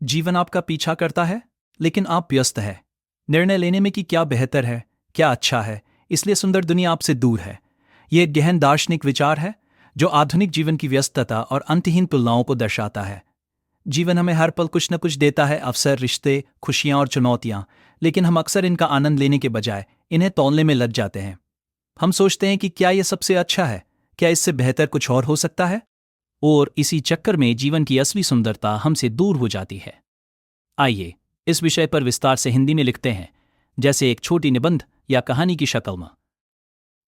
जीवन आपका पीछा करता है, लेकिन आप व्यस्त है निर्णय लेने में कि क्या बेहतर है, क्या अच्छा है, इसलिए सुंदर दुनिया आपसे दूर है। यह एक गहन दार्शनिक विचार है जो आधुनिक जीवन की व्यस्तता और अंतहीन तुलनाओं को दर्शाता है। जीवन हमें हर पल कुछ न कुछ देता है, अवसर, रिश्ते, खुशियां और चुनौतियां, लेकिन हम अक्सर इनका आनंद लेने के बजाय इन्हें तौलने में लग जाते हैं। हम सोचते हैं कि क्या यह सबसे अच्छा है, क्या इससे बेहतर कुछ और हो सकता है, और इसी चक्कर में जीवन की असली सुंदरता हमसे दूर हो जाती है। आइए इस विषय पर विस्तार से हिंदी में लिखते हैं, जैसे एक छोटी निबंध या कहानी की शक्ल में।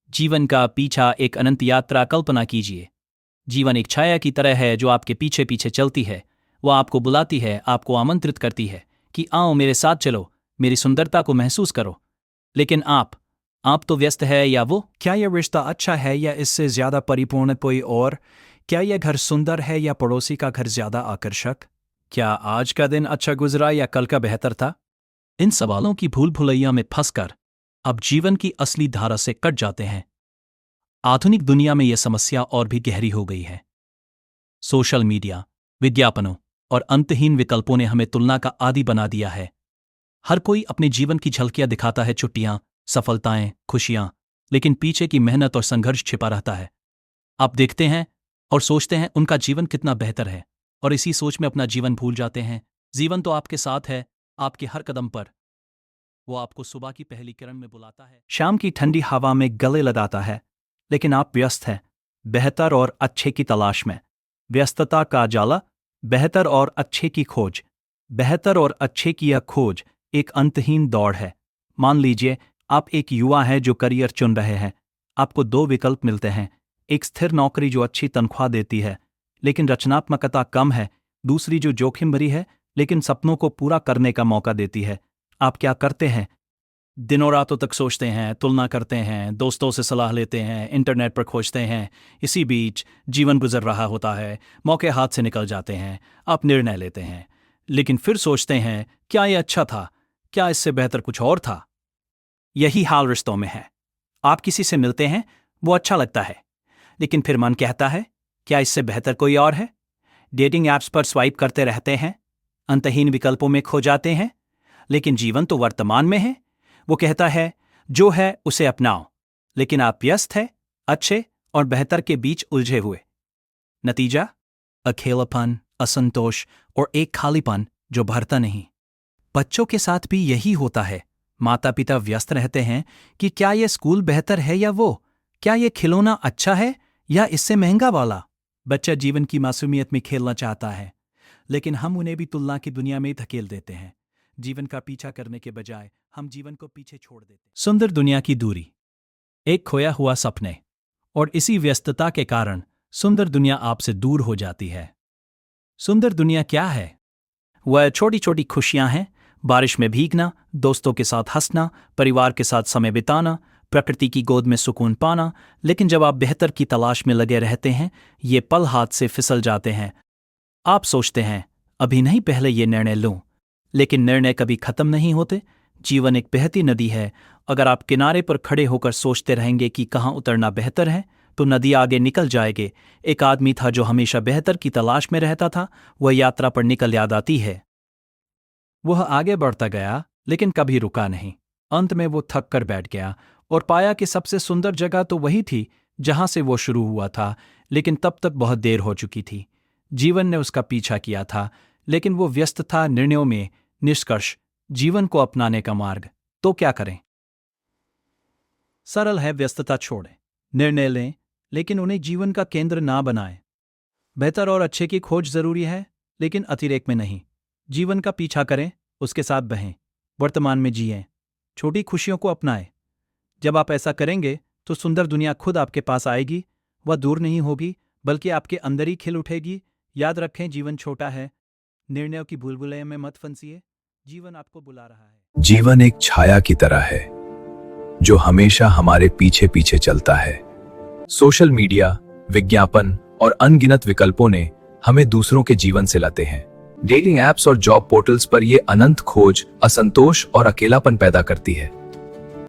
जीवन का पीछा एक अनंत यात्रा कल्पना कीजिए। जीवन एक छाया की तरह है जो आपके पीछे पीछे चलती है। वह आपको बुलाती है, आपको आमंत्रित करती है कि आओ मेरे साथ चलो, मेरी सुंदरता को महसूस करो। लेकिन आप तो व्यस्त है, या वो? क्या यह रिश्ता अच्छा है या इससे ज्यादा परिपूर्ण कोई और? क्या यह घर सुंदर है या पड़ोसी का घर ज्यादा आकर्षक? क्या आज का दिन अच्छा गुजरा या कल का बेहतर था? इन सवालों की भूल भुलैया में फंसकर अब जीवन की असली धारा से कट जाते हैं। आधुनिक दुनिया में यह समस्या और भी गहरी हो गई है। सोशल मीडिया, विज्ञापनों और अंतहीन विकल्पों ने हमें तुलना का आदी बना दिया है। हर कोई अपने जीवन की झलकियां दिखाता है, छुट्टियां, सफलताएं, खुशियां, लेकिन पीछे की मेहनत और संघर्ष छिपा रहता है। आप देखते हैं और सोचते हैं उनका जीवन कितना बेहतर है, और इसी सोच में अपना जीवन भूल जाते हैं। जीवन तो आपके साथ है, आपके हर कदम पर। वो आपको सुबह की पहली किरण में बुलाता है, शाम की ठंडी हवा में गले लगाता है, लेकिन आप व्यस्त हैं बेहतर और अच्छे की तलाश में। व्यस्तता का जाला, बेहतर और अच्छे की खोज। बेहतर और अच्छे की यह खोज एक अंतहीन दौड़ है। मान लीजिए आप एक युवा हैं जो करियर चुन रहे हैं। आपको दो विकल्प मिलते हैं, एक स्थिर नौकरी जो अच्छी तनख्वाह देती है लेकिन रचनात्मकता कम है, दूसरी जो जोखिम भरी है लेकिन सपनों को पूरा करने का मौका देती है। आप क्या करते हैं? दिनों रातों तक सोचते हैं, तुलना करते हैं, दोस्तों से सलाह लेते हैं, इंटरनेट पर खोजते हैं। इसी बीच जीवन गुजर रहा होता है, मौके हाथ से निकल जाते हैं। आप निर्णय लेते हैं, लेकिन फिर सोचते हैं क्या यह अच्छा था, क्या इससे बेहतर कुछ और था? यही हाल रिश्तों में है। आप किसी से मिलते हैं, वो अच्छा लगता है, लेकिन फिर मन कहता है क्या इससे बेहतर कोई और है? डेटिंग ऐप्स पर स्वाइप करते रहते हैं, अंतहीन विकल्पों में खो जाते हैं, लेकिन जीवन तो वर्तमान में है। वो कहता है जो है उसे अपनाओ, लेकिन आप व्यस्त है अच्छे और बेहतर के बीच उलझे हुए। नतीजा? अकेलापन, असंतोष और एक खालीपन जो भरता नहीं। बच्चों के साथ भी यही होता है। माता पिता व्यस्त रहते हैं कि क्या यह स्कूल बेहतर है या वो, क्या यह खिलौना अच्छा है या इससे महंगा वाला। बच्चा जीवन की मासूमियत में खेलना चाहता है, लेकिन हम उन्हें भी तुलना की दुनिया में धकेल देते हैं। जीवन का पीछा करने के बजाय हम जीवन को पीछे छोड़ देते हैं। सुंदर दुनिया की दूरी, एक खोया हुआ सपने, और इसी व्यस्तता के कारण सुंदर दुनिया आपसे दूर हो जाती है। सुंदर दुनिया क्या है? वह छोटी छोटी खुशियां हैं, बारिश में भीगना, दोस्तों के साथ हंसना, परिवार के साथ समय बिताना, प्रकृति की गोद में सुकून पाना। लेकिन जब आप बेहतर की तलाश में लगे रहते हैं, ये पल हाथ से फिसल जाते हैं। आप सोचते हैं अभी नहीं, पहले ये निर्णय लूं, लेकिन निर्णय कभी खत्म नहीं होते। जीवन एक बहती नदी है। अगर आप किनारे पर खड़े होकर सोचते रहेंगे कि कहाँ उतरना बेहतर है, तो नदी आगे निकल जाएगी। एक आदमी था जो हमेशा बेहतर की तलाश में रहता था। वह यात्रा पर निकल याद आती है। वह आगे बढ़ता गया, लेकिन कभी रुका नहीं। अंत में वो थक कर बैठ गया और पाया कि सबसे सुंदर जगह तो वही थी जहां से वो शुरू हुआ था, लेकिन तब तक बहुत देर हो चुकी थी। जीवन ने उसका पीछा किया था, लेकिन वो व्यस्त था निर्णयों में। निष्कर्ष, जीवन को अपनाने का मार्ग। तो क्या करें? सरल है, व्यस्तता छोड़ें, निर्णय लें, लेकिन उन्हें जीवन का केंद्र ना बनाएं। बेहतर और अच्छे की खोज जरूरी है, लेकिन अतिरेक में नहीं। जीवन का पीछा करें, उसके साथ बहें, वर्तमान में जिएं, छोटी खुशियों को अपनाएं। जब आप ऐसा करेंगे तो सुंदर दुनिया खुद आपके पास आएगी। वह दूर नहीं होगी, बल्कि आपके अंदर ही खिल उठेगी। याद रखें, जीवन छोटा है, निर्णयों की भूलभुलैया में मत फंसिए। जीवन आपको बुला रहा है। जीवन एक छाया की तरह है जो हमेशा हमारे पीछे पीछे चलता है। सोशल मीडिया, विज्ञापन और अनगिनत विकल्पों ने हमें दूसरों के जीवन से लाते हैं। डेटिंग ऐप्स और जॉब पोर्टल्स पर यह अनंत खोज असंतोष और अकेलापन पैदा करती है।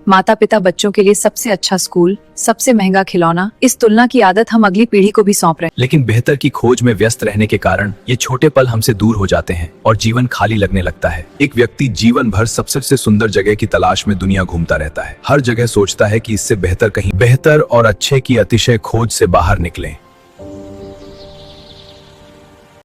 माता पिता बच्चों के लिए सबसे अच्छा स्कूल, सबसे महंगा खिलौना, इस तुलना की आदत हम अगली पीढ़ी को भी सौंप रहे हैं। लेकिन बेहतर की खोज में व्यस्त रहने के कारण ये छोटे पल हमसे दूर हो जाते हैं और जीवन खाली लगने लगता है। एक व्यक्ति जीवन भर सबसे सुंदर जगह की तलाश में दुनिया घूमता रहता है। हर जगह सोचता है कि इससे बेहतर कहीं बेहतर और अच्छे की अतिशय खोज से बाहर निकलें।